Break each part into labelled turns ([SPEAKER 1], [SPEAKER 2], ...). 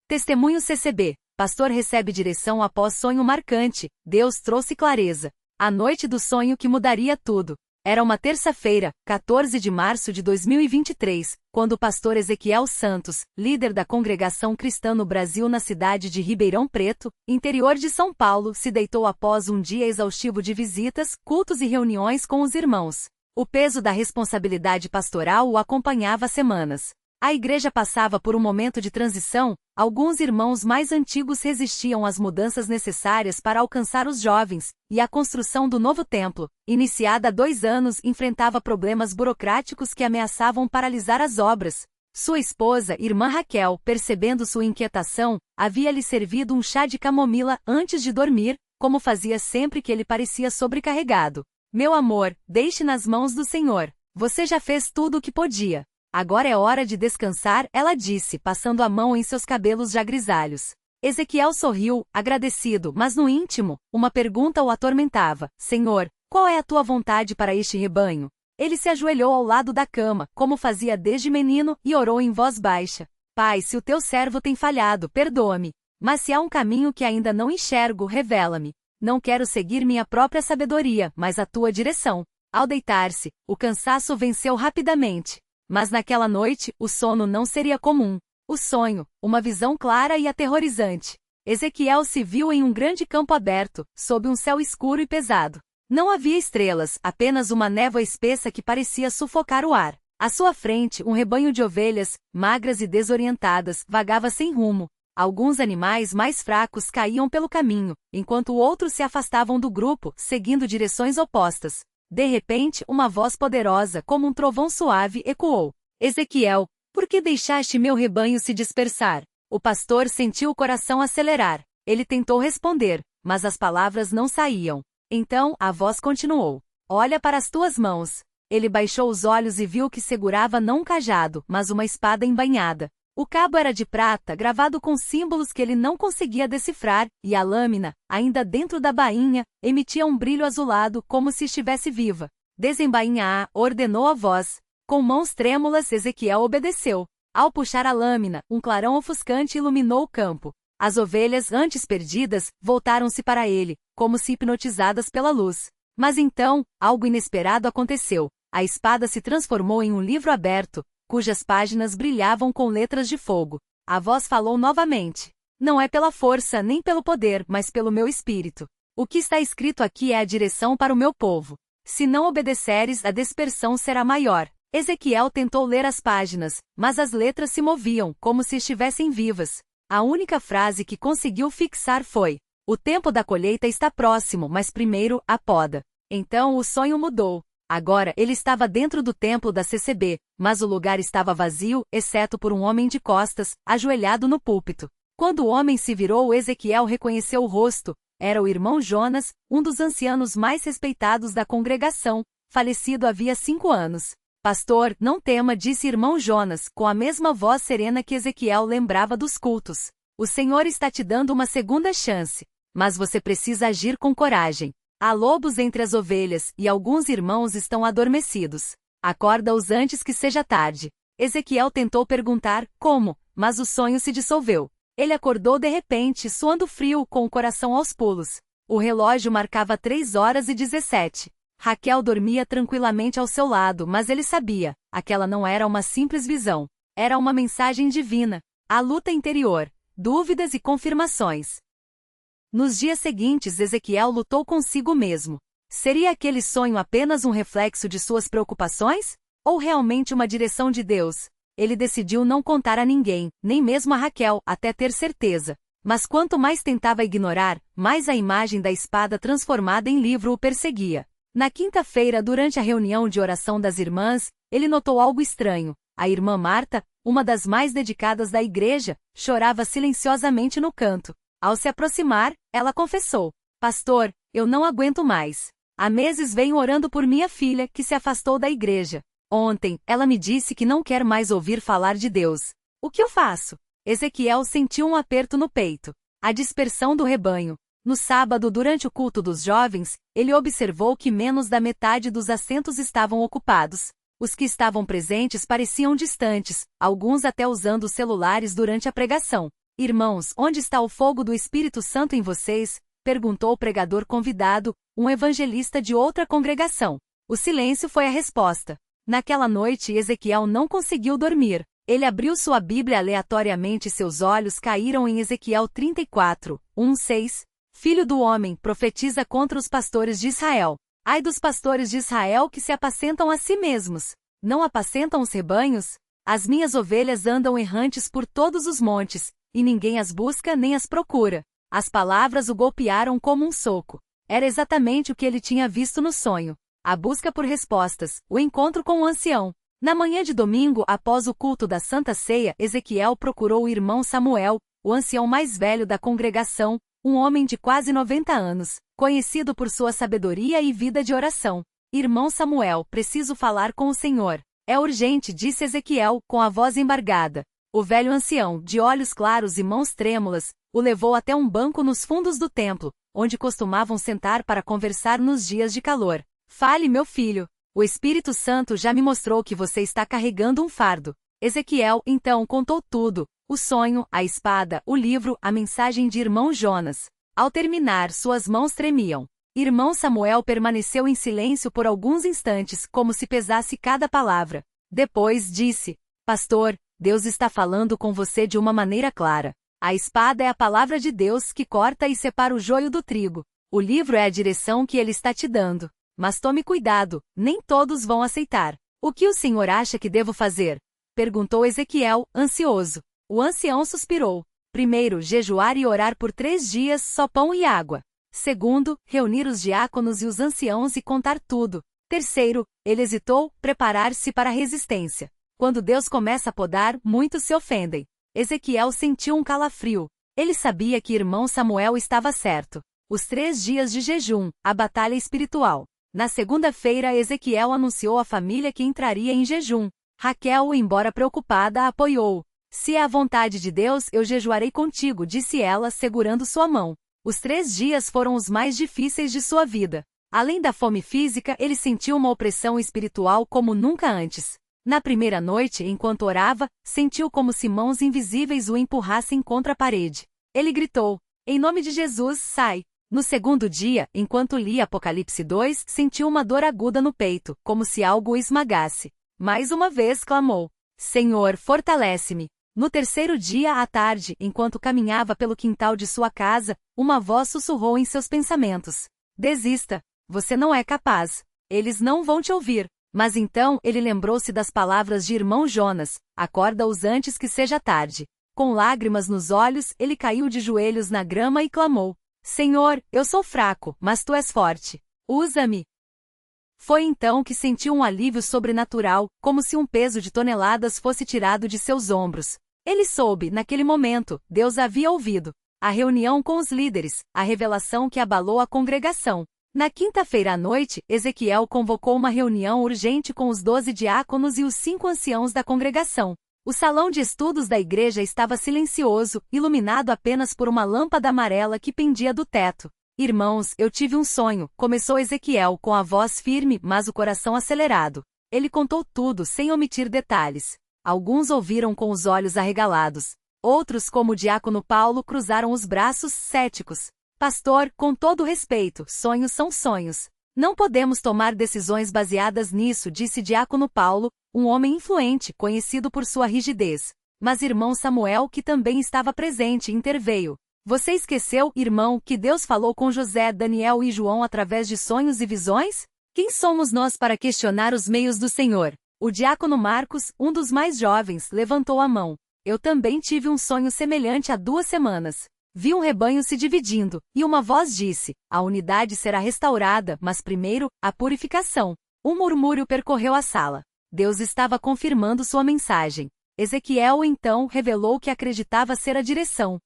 [SPEAKER 1] Testemunho CCB. Pastor recebe direção após sonho marcante. Deus trouxe clareza. A noite do sonho que mudaria tudo. Era uma terça-feira, 14 de março de 2023, quando o pastor Ezequiel Santos, líder da congregação cristã no Brasil na cidade de Ribeirão Preto, interior de São Paulo, se deitou após um dia exaustivo de visitas, cultos e reuniões com os irmãos. O peso da responsabilidade pastoral o acompanhava há semanas. A igreja passava por um momento de transição, alguns irmãos mais antigos resistiam às mudanças necessárias para alcançar os jovens, e a construção do novo templo, iniciada há 2 anos, enfrentava problemas burocráticos que ameaçavam paralisar as obras. Sua esposa, irmã Raquel, percebendo sua inquietação, havia-lhe servido um chá de camomila antes de dormir, como fazia sempre que ele parecia sobrecarregado. Meu amor, deixe nas mãos do Senhor. Você já fez tudo o que podia. Agora é hora de descansar, ela disse, passando a mão em seus cabelos já grisalhos. Ezequiel sorriu, agradecido, mas no íntimo, uma pergunta o atormentava. Senhor, qual é a tua vontade para este rebanho? Ele se ajoelhou ao lado da cama, como fazia desde menino, e orou em voz baixa. Pai, se o teu servo tem falhado, perdoa-me. Mas se há um caminho que ainda não enxergo, revela-me. Não quero seguir minha própria sabedoria, mas a tua direção. Ao deitar-se, o cansaço venceu rapidamente. Mas naquela noite, o sono não seria comum. O sonho, uma visão clara e aterrorizante. Ezequiel se viu em um grande campo aberto, sob um céu escuro e pesado. Não havia estrelas, apenas uma névoa espessa que parecia sufocar o ar. À sua frente, um rebanho de ovelhas, magras e desorientadas, vagava sem rumo. Alguns animais mais fracos caíam pelo caminho, enquanto outros se afastavam do grupo, seguindo direções opostas. De repente, uma voz poderosa, como um trovão suave, ecoou. Ezequiel, por que deixaste meu rebanho se dispersar? O pastor sentiu o coração acelerar. Ele tentou responder, mas as palavras não saíam. Então, a voz continuou. Olha para as tuas mãos. Ele baixou os olhos e viu que segurava não um cajado, mas uma espada embainhada. O cabo era de prata, gravado com símbolos que ele não conseguia decifrar, e a lâmina, ainda dentro da bainha, emitia um brilho azulado, como se estivesse viva. Desembainha-a, ordenou a voz. Com mãos trêmulas, Ezequiel obedeceu. Ao puxar a lâmina, um clarão ofuscante iluminou o campo. As ovelhas, antes perdidas, voltaram-se para ele, como se hipnotizadas pela luz. Mas então, algo inesperado aconteceu. A espada se transformou em um livro aberto, cujas páginas brilhavam com letras de fogo. A voz falou novamente. Não é pela força nem pelo poder, mas pelo meu espírito. O que está escrito aqui é a direção para o meu povo. Se não obedeceres, a dispersão será maior. Ezequiel tentou ler as páginas, mas as letras se moviam, como se estivessem vivas. A única frase que conseguiu fixar foi: o tempo da colheita está próximo, mas primeiro, a poda. Então o sonho mudou. Agora, ele estava dentro do templo da CCB, mas o lugar estava vazio, exceto por um homem de costas, ajoelhado no púlpito. Quando o homem se virou, Ezequiel reconheceu o rosto. Era o irmão Jonas, um dos ancianos mais respeitados da congregação, falecido havia 5 anos. Pastor, não tema, disse irmão Jonas, com a mesma voz serena que Ezequiel lembrava dos cultos. O Senhor está te dando uma segunda chance. Mas você precisa agir com coragem. Há lobos entre as ovelhas, e alguns irmãos estão adormecidos. Acorda-os antes que seja tarde. Ezequiel tentou perguntar como, mas o sonho se dissolveu. Ele acordou de repente, suando frio, com o coração aos pulos. O relógio marcava 3h17. Raquel dormia tranquilamente ao seu lado, mas ele sabia, aquela não era uma simples visão. Era uma mensagem divina. A luta interior, dúvidas e confirmações. Nos dias seguintes, Ezequiel lutou consigo mesmo. Seria aquele sonho apenas um reflexo de suas preocupações? Ou realmente uma direção de Deus? Ele decidiu não contar a ninguém, nem mesmo a Raquel, até ter certeza. Mas quanto mais tentava ignorar, mais a imagem da espada transformada em livro o perseguia. Na quinta-feira, durante a reunião de oração das irmãs, ele notou algo estranho. A irmã Marta, uma das mais dedicadas da igreja, chorava silenciosamente no canto. Ao se aproximar, ela confessou: Pastor, eu não aguento mais. Há meses venho orando por minha filha, que se afastou da igreja. Ontem, ela me disse que não quer mais ouvir falar de Deus. O que eu faço? Ezequiel sentiu um aperto no peito. A dispersão do rebanho. No sábado, durante o culto dos jovens, ele observou que menos da metade dos assentos estavam ocupados. Os que estavam presentes pareciam distantes, alguns até usando os celulares durante a pregação. Irmãos, onde está o fogo do Espírito Santo em vocês? Perguntou o pregador convidado, um evangelista de outra congregação. O silêncio foi a resposta. Naquela noite Ezequiel não conseguiu dormir. Ele abriu sua Bíblia aleatoriamente e seus olhos caíram em Ezequiel 34, 1-6. Filho do homem, profetiza contra os pastores de Israel. Ai dos pastores de Israel que se apacentam a si mesmos. Não apacentam os rebanhos? As minhas ovelhas andam errantes por todos os montes, e ninguém as busca nem as procura. As palavras o golpearam como um soco. Era exatamente o que ele tinha visto no sonho. A busca por respostas, o encontro com o ancião. Na manhã de domingo, após o culto da Santa Ceia, Ezequiel procurou o irmão Samuel, o ancião mais velho da congregação, um homem de quase 90 anos, conhecido por sua sabedoria e vida de oração. Irmão Samuel, preciso falar com o Senhor. É urgente, disse Ezequiel, com a voz embargada. O velho ancião, de olhos claros e mãos trêmulas, o levou até um banco nos fundos do templo, onde costumavam sentar para conversar nos dias de calor. Fale, meu filho. O Espírito Santo já me mostrou que você está carregando um fardo. Ezequiel, então, contou tudo. O sonho, a espada, o livro, a mensagem de irmão Jonas. Ao terminar, suas mãos tremiam. Irmão Samuel permaneceu em silêncio por alguns instantes, como se pesasse cada palavra. Depois disse: Pastor, Deus está falando com você de uma maneira clara. A espada é a palavra de Deus que corta e separa o joio do trigo. O livro é a direção que ele está te dando. Mas tome cuidado, nem todos vão aceitar. O que o senhor acha que devo fazer? Perguntou Ezequiel, ansioso. O ancião suspirou. Primeiro, jejuar e orar por 3 dias, só pão e água. Segundo, reunir os diáconos e os anciãos e contar tudo. Terceiro, ele hesitou, preparar-se para a resistência. Quando Deus começa a podar, muitos se ofendem. Ezequiel sentiu um calafrio. Ele sabia que irmão Samuel estava certo. Os 3 dias de jejum, a batalha espiritual. Na segunda-feira, Ezequiel anunciou à família que entraria em jejum. Raquel, embora preocupada, apoiou. Se é a vontade de Deus, eu jejuarei contigo, disse ela, segurando sua mão. Os 3 dias foram os mais difíceis de sua vida. Além da fome física, ele sentiu uma opressão espiritual como nunca antes. Na primeira noite, enquanto orava, sentiu como se mãos invisíveis o empurrassem contra a parede. Ele gritou: Em nome de Jesus, sai! No segundo dia, enquanto lia Apocalipse 2, sentiu uma dor aguda no peito, como se algo o esmagasse. Mais uma vez clamou: Senhor, fortalece-me. No terceiro dia à tarde, enquanto caminhava pelo quintal de sua casa, uma voz sussurrou em seus pensamentos: Desista. Você não é capaz. Eles não vão te ouvir. Mas então ele lembrou-se das palavras de irmão Jonas: Acorda-os antes que seja tarde. Com lágrimas nos olhos, ele caiu de joelhos na grama e clamou: Senhor, eu sou fraco, mas tu és forte. Usa-me. Foi então que sentiu um alívio sobrenatural, como se um peso de toneladas fosse tirado de seus ombros. Ele soube, naquele momento, Deus havia ouvido. A reunião com os líderes, a revelação que abalou a congregação. Na quinta-feira à noite, Ezequiel convocou uma reunião urgente com os 12 diáconos e os 5 anciãos da congregação. O salão de estudos da igreja estava silencioso, iluminado apenas por uma lâmpada amarela que pendia do teto. Irmãos, eu tive um sonho, começou Ezequiel com a voz firme, mas o coração acelerado. Ele contou tudo sem omitir detalhes. Alguns ouviram com os olhos arregalados. Outros, como o diácono Paulo, cruzaram os braços, céticos. Pastor, com todo respeito, sonhos são sonhos. Não podemos tomar decisões baseadas nisso, disse diácono Paulo, um homem influente, conhecido por sua rigidez. Mas irmão Samuel, que também estava presente, interveio. Você esqueceu, irmão, que Deus falou com José, Daniel e João através de sonhos e visões? Quem somos nós para questionar os meios do Senhor? O diácono Marcos, um dos mais jovens, levantou a mão. Eu também tive um sonho semelhante há 2 semanas. Vi um rebanho se dividindo, e uma voz disse: a unidade será restaurada, mas primeiro, a purificação. Um murmúrio percorreu a sala. Deus estava confirmando sua mensagem. Ezequiel então revelou que acreditava ser a direção.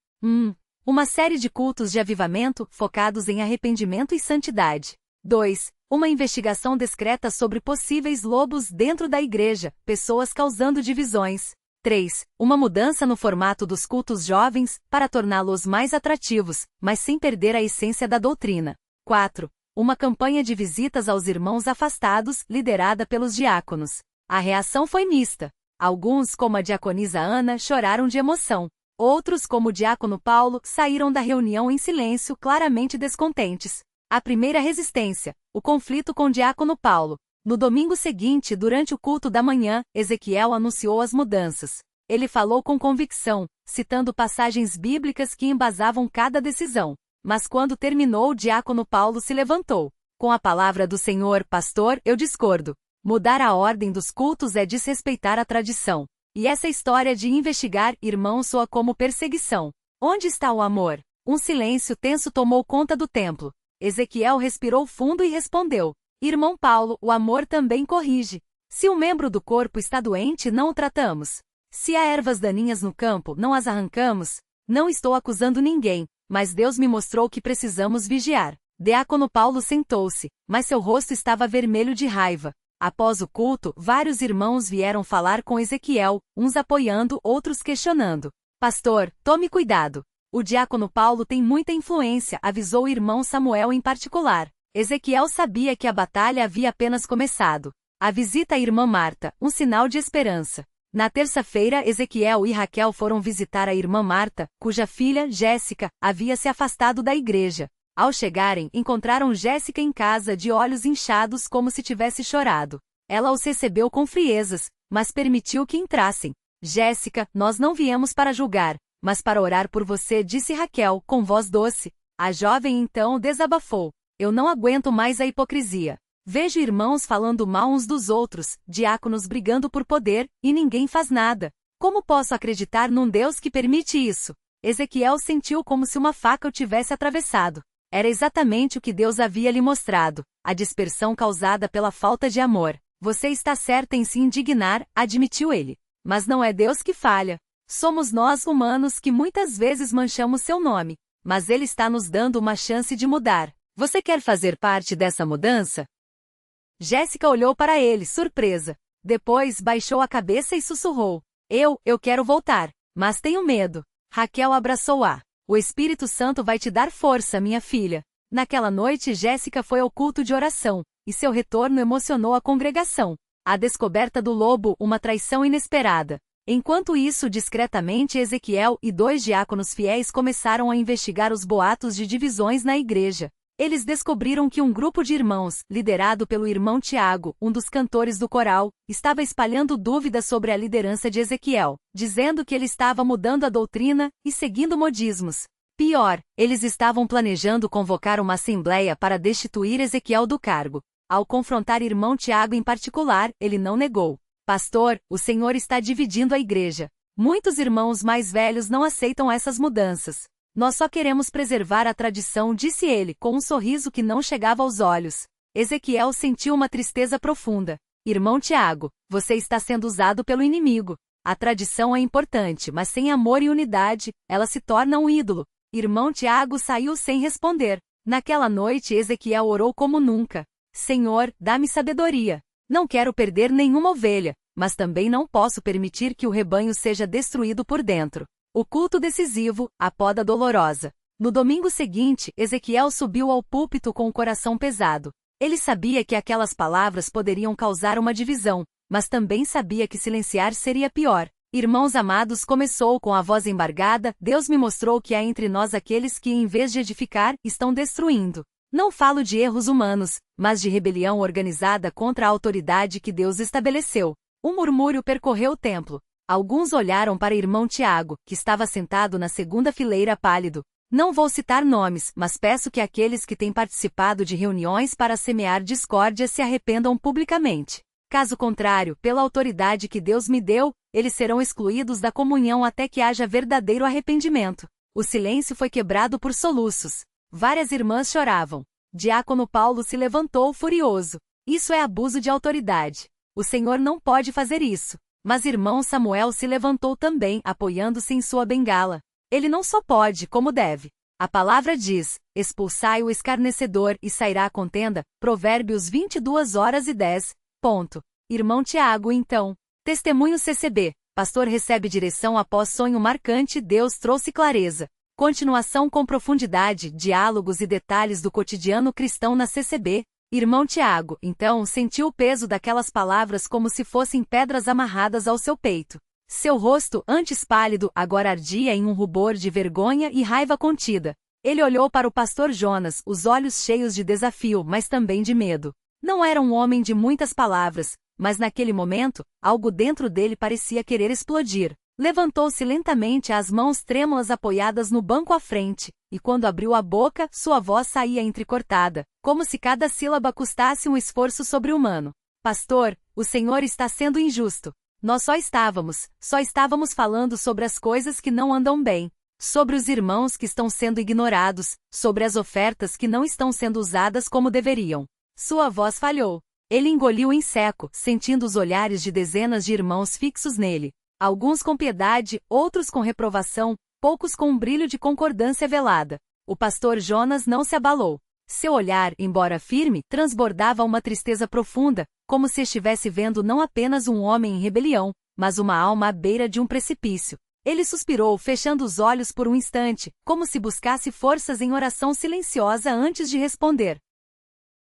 [SPEAKER 1] Uma série de cultos de avivamento, focados em arrependimento e santidade. 2. Uma investigação discreta sobre possíveis lobos dentro da igreja, pessoas causando divisões. 3. Uma mudança no formato dos cultos jovens, para torná-los mais atrativos, mas sem perder a essência da doutrina. 4. Uma campanha de visitas aos irmãos afastados, liderada pelos diáconos. A reação foi mista. Alguns, como a diaconisa Ana, choraram de emoção. Outros, como o diácono Paulo, saíram da reunião em silêncio, claramente descontentes. A primeira resistência, o conflito com o diácono Paulo. No domingo seguinte, durante o culto da manhã, Ezequiel anunciou as mudanças. Ele falou com convicção, citando passagens bíblicas que embasavam cada decisão. Mas quando terminou, o diácono Paulo se levantou. Com a palavra do Senhor, pastor, eu discordo. Mudar a ordem dos cultos é desrespeitar a tradição. E essa história de investigar irmãos soa como perseguição. Onde está o amor? Um silêncio tenso tomou conta do templo. Ezequiel respirou fundo e respondeu: Irmão Paulo, o amor também corrige. Se um membro do corpo está doente, não o tratamos. Se há ervas daninhas no campo, não as arrancamos. Não estou acusando ninguém, mas Deus me mostrou que precisamos vigiar. Diácono Paulo sentou-se, mas seu rosto estava vermelho de raiva. Após o culto, vários irmãos vieram falar com Ezequiel, uns apoiando, outros questionando. Pastor, tome cuidado. O diácono Paulo tem muita influência, avisou o irmão Samuel em particular. Ezequiel sabia que a batalha havia apenas começado. A visita à irmã Marta, um sinal de esperança. Na terça-feira, Ezequiel e Raquel foram visitar a irmã Marta, cuja filha, Jéssica, havia se afastado da igreja. Ao chegarem, encontraram Jéssica em casa de olhos inchados como se tivesse chorado. Ela os recebeu com friezas, mas permitiu que entrassem. Jéssica, nós não viemos para julgar, mas para orar por você, disse Raquel, com voz doce. A jovem então desabafou. Eu não aguento mais a hipocrisia. Vejo irmãos falando mal uns dos outros, diáconos brigando por poder, e ninguém faz nada. Como posso acreditar num Deus que permite isso? Ezequiel sentiu como se uma faca o tivesse atravessado. Era exatamente o que Deus havia lhe mostrado, a dispersão causada pela falta de amor. Você está certa em se indignar, admitiu ele. Mas não é Deus que falha. Somos nós humanos que muitas vezes manchamos seu nome. Mas ele está nos dando uma chance de mudar. Você quer fazer parte dessa mudança? Jéssica olhou para ele, surpresa. Depois baixou a cabeça e sussurrou. Eu quero voltar, mas tenho medo. Raquel abraçou-a. O Espírito Santo vai te dar força, minha filha. Naquela noite, Jéssica foi ao culto de oração, e seu retorno emocionou a congregação. A descoberta do lobo, uma traição inesperada. Enquanto isso, discretamente, Ezequiel e 2 diáconos fiéis começaram a investigar os boatos de divisões na igreja. Eles descobriram que um grupo de irmãos, liderado pelo irmão Tiago, um dos cantores do coral, estava espalhando dúvidas sobre a liderança de Ezequiel, dizendo que ele estava mudando a doutrina e seguindo modismos. Pior, eles estavam planejando convocar uma assembleia para destituir Ezequiel do cargo. Ao confrontar irmão Tiago em particular, ele não negou. Pastor, o Senhor está dividindo a igreja. Muitos irmãos mais velhos não aceitam essas mudanças. Nós só queremos preservar a tradição, disse ele, com um sorriso que não chegava aos olhos. Ezequiel sentiu uma tristeza profunda. Irmão Tiago, você está sendo usado pelo inimigo. A tradição é importante, mas sem amor e unidade, ela se torna um ídolo. Irmão Tiago saiu sem responder. Naquela noite, Ezequiel orou como nunca. Senhor, dá-me sabedoria. Não quero perder nenhuma ovelha, mas também não posso permitir que o rebanho seja destruído por dentro. O culto decisivo, a poda dolorosa. No domingo seguinte, Ezequiel subiu ao púlpito com o coração pesado. Ele sabia que aquelas palavras poderiam causar uma divisão, mas também sabia que silenciar seria pior. Irmãos amados, começou com a voz embargada, Deus me mostrou que há entre nós aqueles que, em vez de edificar, estão destruindo. Não falo de erros humanos, mas de rebelião organizada contra a autoridade que Deus estabeleceu. Um murmúrio percorreu o templo. Alguns olharam para irmão Tiago, que estava sentado na segunda fileira pálido. Não vou citar nomes, mas peço que aqueles que têm participado de reuniões para semear discórdia se arrependam publicamente. Caso contrário, pela autoridade que Deus me deu, eles serão excluídos da comunhão até que haja verdadeiro arrependimento. O silêncio foi quebrado por soluços. Várias irmãs choravam. Diácono Paulo se levantou furioso. Isso é abuso de autoridade. O Senhor não pode fazer isso. Mas irmão Samuel se levantou também, apoiando-se em sua bengala. Ele não só pode, como deve. A palavra diz, expulsai o escarnecedor e sairá a contenda, Provérbios 22h10. Irmão Tiago então. Testemunho CCB. Pastor recebe direção após sonho marcante, Deus trouxe clareza. Continuação com profundidade, diálogos e detalhes do cotidiano cristão na CCB. Irmão Tiago, então, sentiu o peso daquelas palavras como se fossem pedras amarradas ao seu peito. Seu rosto, antes pálido, agora ardia em um rubor de vergonha e raiva contida. Ele olhou para o pastor Jonas, os olhos cheios de desafio, mas também de medo. Não era um homem de muitas palavras, mas naquele momento, algo dentro dele parecia querer explodir. Levantou-se lentamente, as mãos trêmulas apoiadas no banco à frente, e quando abriu a boca, sua voz saía entrecortada, como se cada sílaba custasse um esforço sobre-humano. Pastor, o Senhor está sendo injusto. Nós só estávamos falando sobre as coisas que não andam bem, sobre os irmãos que estão sendo ignorados, sobre as ofertas que não estão sendo usadas como deveriam. Sua voz falhou. Ele engoliu em seco, sentindo os olhares de dezenas de irmãos fixos nele. Alguns com piedade, outros com reprovação, poucos com um brilho de concordância velada. O pastor Jonas não se abalou. Seu olhar, embora firme, transbordava uma tristeza profunda, como se estivesse vendo não apenas um homem em rebelião, mas uma alma à beira de um precipício. Ele suspirou, fechando os olhos por um instante, como se buscasse forças em oração silenciosa antes de responder.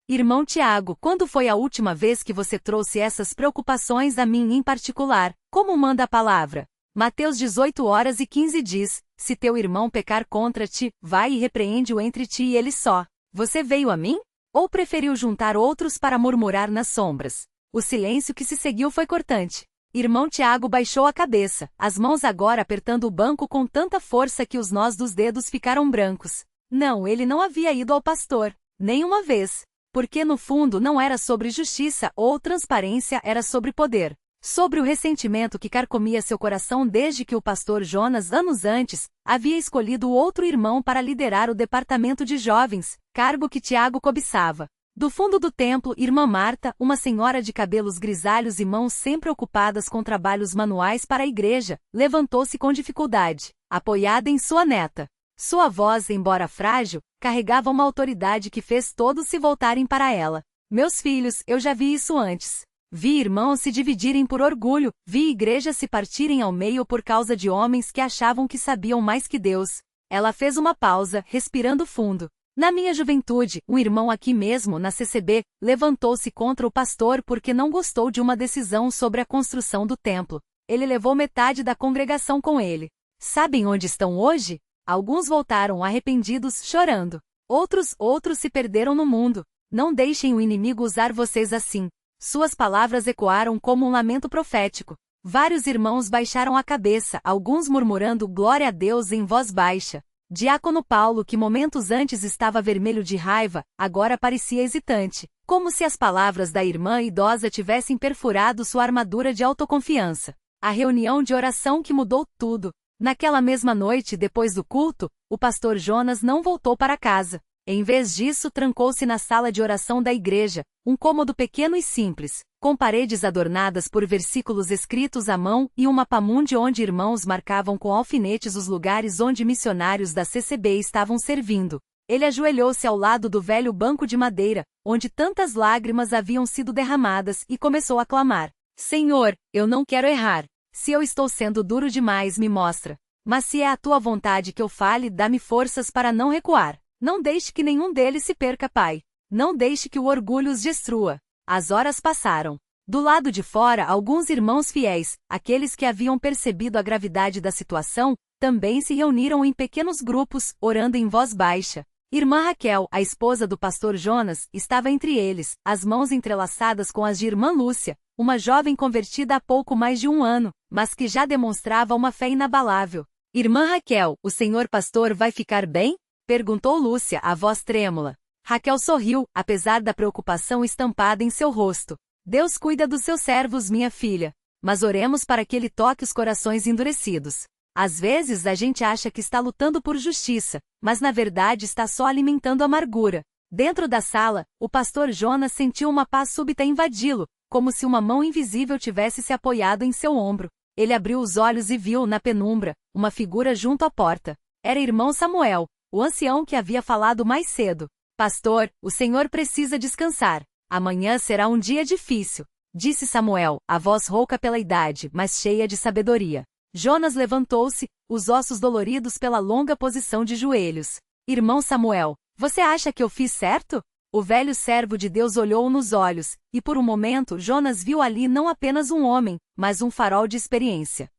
[SPEAKER 1] Irmão Tiago, quando foi a última vez que você trouxe essas preocupações a mim em particular, como manda a palavra? Mateus 18:15 diz, se teu irmão pecar contra ti, vai e repreende-o entre ti e ele só. Você veio a mim? Ou preferiu juntar outros para murmurar nas sombras? O silêncio que se seguiu foi cortante. Irmão Tiago baixou a cabeça, as mãos agora apertando o banco com tanta força que os nós dos dedos ficaram brancos. Não, ele não havia ido ao pastor, nem uma vez. Porque no fundo não era sobre justiça ou transparência, era sobre poder. Sobre o ressentimento que carcomia seu coração desde que o pastor Jonas, anos antes, havia escolhido outro irmão para liderar o departamento de jovens, cargo que Tiago cobiçava. Do fundo do templo, irmã Marta, uma senhora de cabelos grisalhos e mãos sempre ocupadas com trabalhos manuais para a igreja, levantou-se com dificuldade, apoiada em sua neta. Sua voz, embora frágil, carregava uma autoridade que fez todos se voltarem para ela. Meus filhos, eu já vi isso antes. Vi irmãos se dividirem por orgulho, vi igrejas se partirem ao meio por causa de homens que achavam que sabiam mais que Deus. Ela fez uma pausa, respirando fundo. Na minha juventude, um irmão aqui mesmo, na CCB, levantou-se contra o pastor porque não gostou de uma decisão sobre a construção do templo. Ele levou metade da congregação com ele. Sabem onde estão hoje? Alguns voltaram arrependidos, chorando. Outros se perderam no mundo. Não deixem o inimigo usar vocês assim. Suas palavras ecoaram como um lamento profético. Vários irmãos baixaram a cabeça, alguns murmurando glória a Deus em voz baixa. Diácono Paulo, que momentos antes estava vermelho de raiva, agora parecia hesitante, como se as palavras da irmã idosa tivessem perfurado sua armadura de autoconfiança. A reunião de oração que mudou tudo. Naquela mesma noite, depois do culto, o pastor Jonas não voltou para casa. Em vez disso, trancou-se na sala de oração da igreja, um cômodo pequeno e simples, com paredes adornadas por versículos escritos à mão e um mapamundi onde irmãos marcavam com alfinetes os lugares onde missionários da CCB estavam servindo. Ele ajoelhou-se ao lado do velho banco de madeira, onde tantas lágrimas haviam sido derramadas, e começou a clamar: Senhor, eu não quero errar. Se eu estou sendo duro demais, me mostra. Mas se é a tua vontade que eu fale, dá-me forças para não recuar. Não deixe que nenhum deles se perca, Pai. Não deixe que o orgulho os destrua. As horas passaram. Do lado de fora, alguns irmãos fiéis, aqueles que haviam percebido a gravidade da situação, também se reuniram em pequenos grupos, orando em voz baixa. Irmã Raquel, a esposa do pastor Jonas, estava entre eles, as mãos entrelaçadas com as de irmã Lúcia, uma jovem convertida há pouco mais de um ano, mas que já demonstrava uma fé inabalável. Irmã Raquel, o senhor pastor vai ficar bem? Perguntou Lúcia, a voz trêmula. Raquel sorriu, apesar da preocupação estampada em seu rosto. Deus cuida dos seus servos, minha filha. Mas oremos para que ele toque os corações endurecidos. Às vezes a gente acha que está lutando por justiça, mas na verdade está só alimentando amargura. Dentro da sala, o pastor Jonas sentiu uma paz súbita invadi-lo, como se uma mão invisível tivesse se apoiado em seu ombro. Ele abriu os olhos e viu, na penumbra, uma figura junto à porta. Era irmão Samuel, o ancião que havia falado mais cedo. Pastor, o senhor precisa descansar. Amanhã será um dia difícil, disse Samuel, a voz rouca pela idade, mas cheia de sabedoria. Jonas levantou-se, os ossos doloridos pela longa posição de joelhos. Irmão Samuel, você acha que eu fiz certo? O velho servo de Deus olhou-o nos olhos, e por um momento Jonas viu ali não apenas um homem, mas um farol de experiência.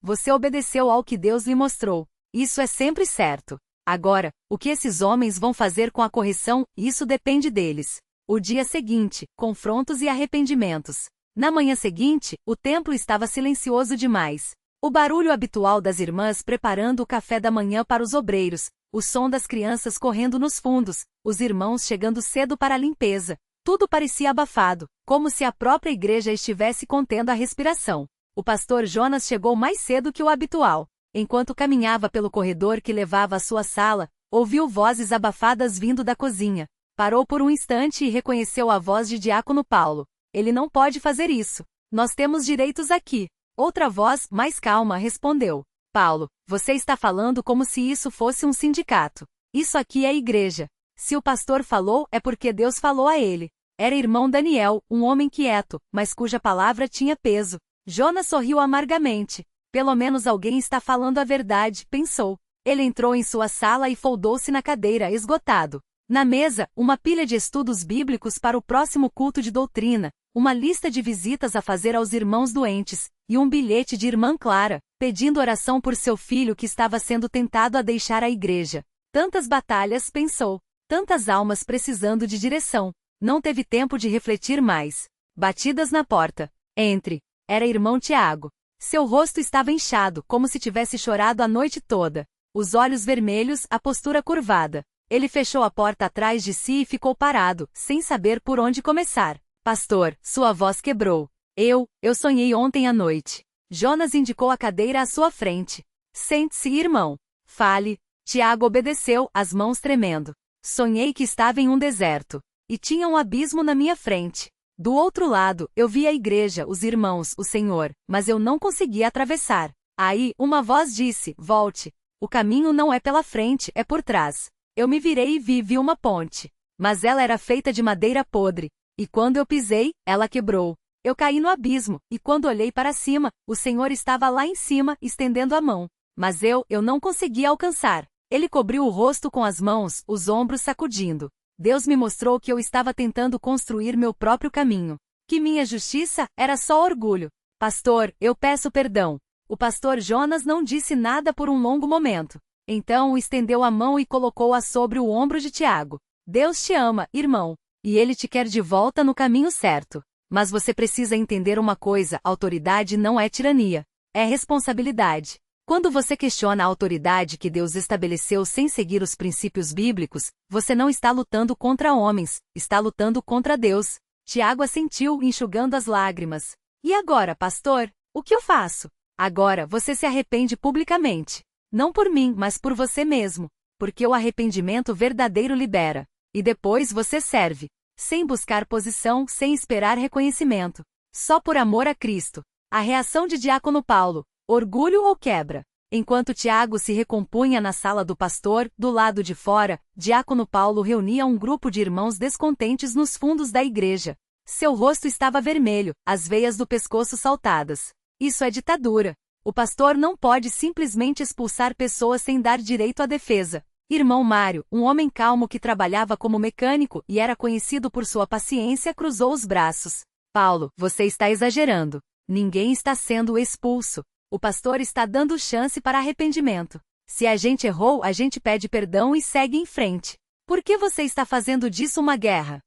[SPEAKER 1] Você obedeceu ao que Deus lhe mostrou. Isso é sempre certo. Agora, o que esses homens vão fazer com a correção, isso depende deles. O dia seguinte, confrontos e arrependimentos. Na manhã seguinte, o templo estava silencioso demais. O barulho habitual das irmãs preparando o café da manhã para os obreiros, o som das crianças correndo nos fundos, os irmãos chegando cedo para a limpeza. Tudo parecia abafado, como se a própria igreja estivesse contendo a respiração. O pastor Jonas chegou mais cedo que o habitual. Enquanto caminhava pelo corredor que levava à sua sala, ouviu vozes abafadas vindo da cozinha. Parou por um instante e reconheceu a voz de Diácono Paulo. Ele não pode fazer isso. Nós temos direitos aqui. Outra voz, mais calma, respondeu. Paulo, você está falando como se isso fosse um sindicato. Isso aqui é a igreja. Se o pastor falou, é porque Deus falou a ele. Era irmão Daniel, um homem quieto, mas cuja palavra tinha peso. Jonas sorriu amargamente. Pelo menos alguém está falando a verdade, pensou. Ele entrou em sua sala e foldou-se na cadeira, esgotado. Na mesa, uma pilha de estudos bíblicos para o próximo culto de doutrina, uma lista de visitas a fazer aos irmãos doentes, e um bilhete de irmã Clara, pedindo oração por seu filho que estava sendo tentado a deixar a igreja. Tantas batalhas, pensou. Tantas almas precisando de direção. Não teve tempo de refletir mais. Batidas na porta. Entre. Era irmão Tiago. Seu rosto estava inchado, como se tivesse chorado a noite toda. Os olhos vermelhos, a postura curvada. Ele fechou a porta atrás de si e ficou parado, sem saber por onde começar. Pastor, sua voz quebrou. Eu sonhei ontem à noite. Jonas indicou a cadeira à sua frente. Sente-se, irmão. Fale. Tiago obedeceu, as mãos tremendo. Sonhei que estava em um deserto. E tinha um abismo na minha frente. Do outro lado, eu vi a igreja, os irmãos, o Senhor, mas eu não conseguia atravessar. Aí, uma voz disse, volte. O caminho não é pela frente, é por trás. Eu me virei e vi uma ponte. Mas ela era feita de madeira podre. E quando eu pisei, ela quebrou. Eu caí no abismo, e quando olhei para cima, o Senhor estava lá em cima, estendendo a mão. Mas eu não conseguia alcançar. Ele cobriu o rosto com as mãos, os ombros sacudindo. Deus me mostrou que eu estava tentando construir meu próprio caminho. Que minha justiça era só orgulho. Pastor, eu peço perdão. O pastor Jonas não disse nada por um longo momento. Então estendeu a mão e colocou-a sobre o ombro de Tiago. Deus te ama, irmão. E ele te quer de volta no caminho certo. Mas você precisa entender uma coisa, autoridade não é tirania. É responsabilidade. Quando você questiona a autoridade que Deus estabeleceu sem seguir os princípios bíblicos, você não está lutando contra homens, está lutando contra Deus. Tiago assentiu, enxugando as lágrimas. E agora, pastor? O que eu faço? Agora você se arrepende publicamente. Não por mim, mas por você mesmo. Porque o arrependimento verdadeiro libera. E depois você serve. Sem buscar posição, sem esperar reconhecimento. Só por amor a Cristo. A reação de Diácono Paulo. Orgulho ou quebra? Enquanto Tiago se recompunha na sala do pastor, do lado de fora, Diácono Paulo reunia um grupo de irmãos descontentes nos fundos da igreja. Seu rosto estava vermelho, as veias do pescoço saltadas. Isso é ditadura. O pastor não pode simplesmente expulsar pessoas sem dar direito à defesa. Irmão Mário, um homem calmo que trabalhava como mecânico e era conhecido por sua paciência, cruzou os braços. Paulo, você está exagerando. Ninguém está sendo expulso. O pastor está dando chance para arrependimento. Se a gente errou, a gente pede perdão e segue em frente. Por que você está fazendo disso uma guerra?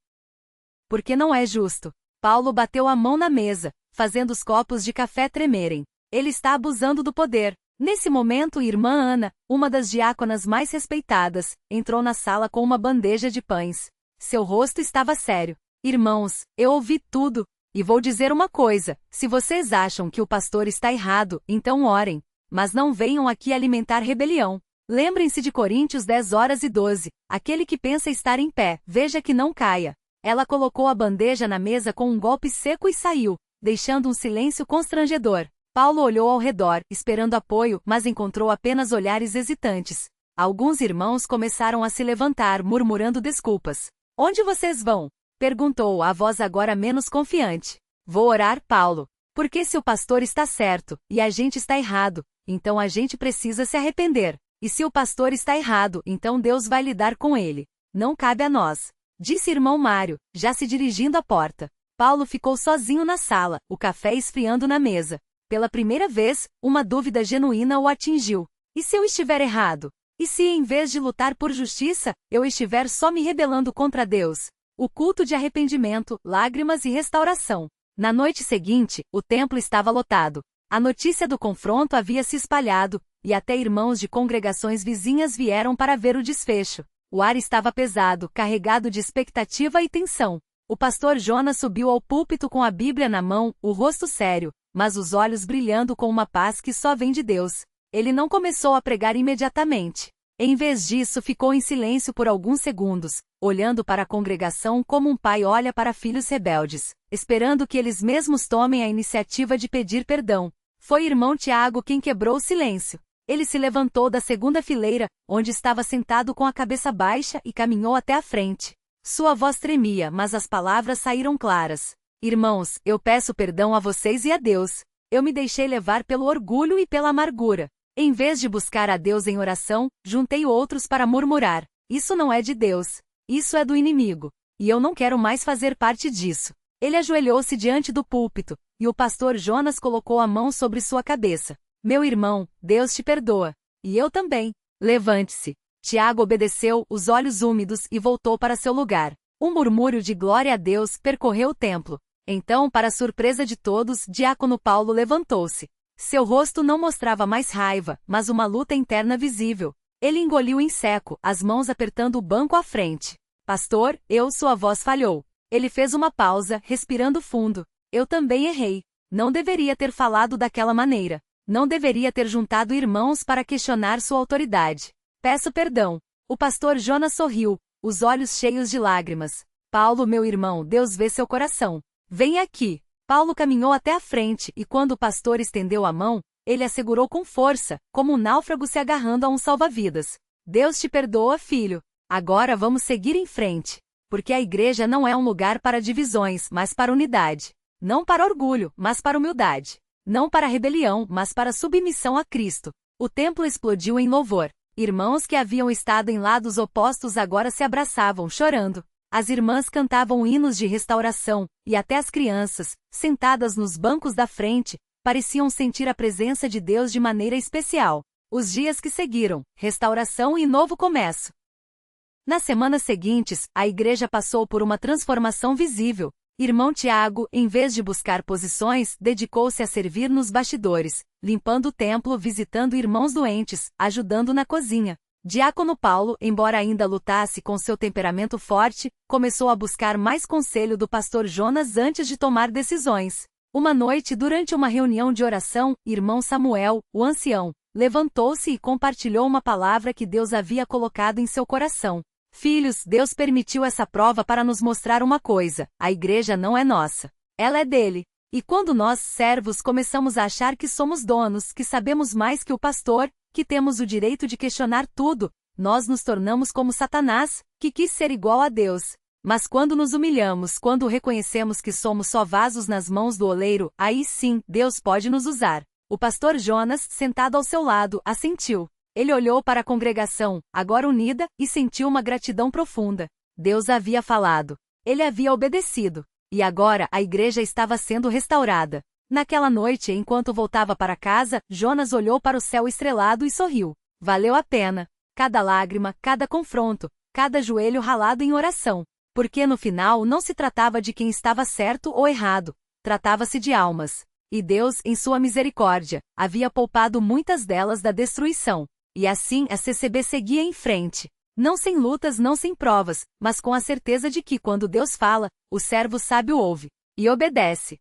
[SPEAKER 1] Porque não é justo. Paulo bateu a mão na mesa, fazendo os copos de café tremerem. Ele está abusando do poder. Nesse momento, irmã Ana, uma das diáconas mais respeitadas, entrou na sala com uma bandeja de pães. Seu rosto estava sério. Irmãos, eu ouvi tudo. E vou dizer uma coisa, se vocês acham que o pastor está errado, então orem. Mas não venham aqui alimentar rebelião. Lembrem-se de Coríntios 10:12, aquele que pensa estar em pé, veja que não caia. Ela colocou a bandeja na mesa com um golpe seco e saiu, deixando um silêncio constrangedor. Paulo olhou ao redor, esperando apoio, mas encontrou apenas olhares hesitantes. Alguns irmãos começaram a se levantar, murmurando desculpas. Onde vocês vão? Perguntou a voz agora menos confiante. Vou orar, Paulo. Porque se o pastor está certo, e a gente está errado, então a gente precisa se arrepender. E se o pastor está errado, então Deus vai lidar com ele. Não cabe a nós. Disse irmão Mário, já se dirigindo à porta. Paulo ficou sozinho na sala, o café esfriando na mesa. Pela primeira vez, uma dúvida genuína o atingiu. E se eu estiver errado? E se, em vez de lutar por justiça, eu estiver só me rebelando contra Deus? O culto de arrependimento, lágrimas e restauração. Na noite seguinte, o templo estava lotado. A notícia do confronto havia se espalhado, e até irmãos de congregações vizinhas vieram para ver o desfecho. O ar estava pesado, carregado de expectativa e tensão. O pastor Jonas subiu ao púlpito com a Bíblia na mão, o rosto sério, mas os olhos brilhando com uma paz que só vem de Deus. Ele não começou a pregar imediatamente. Em vez disso, ficou em silêncio por alguns segundos, olhando para a congregação como um pai olha para filhos rebeldes, esperando que eles mesmos tomem a iniciativa de pedir perdão. Foi irmão Tiago quem quebrou o silêncio. Ele se levantou da segunda fileira, onde estava sentado com a cabeça baixa, e caminhou até a frente. Sua voz tremia, mas as palavras saíram claras. Irmãos, eu peço perdão a vocês e a Deus. Eu me deixei levar pelo orgulho e pela amargura. Em vez de buscar a Deus em oração, juntei outros para murmurar. Isso não é de Deus. Isso é do inimigo. E eu não quero mais fazer parte disso. Ele ajoelhou-se diante do púlpito, e o pastor Jonas colocou a mão sobre sua cabeça. Meu irmão, Deus te perdoa. E eu também. Levante-se. Tiago obedeceu, os olhos úmidos, e voltou para seu lugar. Um murmúrio de glória a Deus percorreu o templo. Então, para surpresa de todos, diácono Paulo levantou-se. Seu rosto não mostrava mais raiva, mas uma luta interna visível. Ele engoliu em seco, as mãos apertando o banco à frente. Pastor, sua voz falhou. Ele fez uma pausa, respirando fundo. Eu também errei. Não deveria ter falado daquela maneira. Não deveria ter juntado irmãos para questionar sua autoridade. Peço perdão. O pastor Jonas sorriu, os olhos cheios de lágrimas. Paulo, meu irmão, Deus vê seu coração. Venha aqui. Paulo caminhou até a frente, e quando o pastor estendeu a mão, ele a segurou com força, como um náufrago se agarrando a um salva-vidas. Deus te perdoa, filho. Agora vamos seguir em frente. Porque a igreja não é um lugar para divisões, mas para unidade. Não para orgulho, mas para humildade. Não para rebelião, mas para submissão a Cristo. O templo explodiu em louvor. Irmãos que haviam estado em lados opostos agora se abraçavam, chorando. As irmãs cantavam hinos de restauração, e até as crianças, sentadas nos bancos da frente, pareciam sentir a presença de Deus de maneira especial. Os dias que seguiram, restauração e novo começo. Nas semanas seguintes, a igreja passou por uma transformação visível. Irmão Tiago, em vez de buscar posições, dedicou-se a servir nos bastidores, limpando o templo, visitando irmãos doentes, ajudando na cozinha. Diácono Paulo, embora ainda lutasse com seu temperamento forte, começou a buscar mais conselho do pastor Jonas antes de tomar decisões. Uma noite, durante uma reunião de oração, irmão Samuel, o ancião, levantou-se e compartilhou uma palavra que Deus havia colocado em seu coração. Filhos, Deus permitiu essa prova para nos mostrar uma coisa: a igreja não é nossa. Ela é dele. E quando nós, servos, começamos a achar que somos donos, que sabemos mais que o pastor, que temos o direito de questionar tudo, nós nos tornamos como Satanás, que quis ser igual a Deus. Mas quando nos humilhamos, quando reconhecemos que somos só vasos nas mãos do oleiro, aí sim, Deus pode nos usar. O pastor Jonas, sentado ao seu lado, assentiu. Ele olhou para a congregação, agora unida, e sentiu uma gratidão profunda. Deus havia falado. Ele havia obedecido. E agora a igreja estava sendo restaurada. Naquela noite, enquanto voltava para casa, Jonas olhou para o céu estrelado e sorriu. Valeu a pena. Cada lágrima, cada confronto, cada joelho ralado em oração. Porque no final não se tratava de quem estava certo ou errado. Tratava-se de almas. E Deus, em sua misericórdia, havia poupado muitas delas da destruição. E assim a CCB seguia em frente. Não sem lutas, não sem provas, mas com a certeza de que quando Deus fala, o servo sábio ouve e obedece.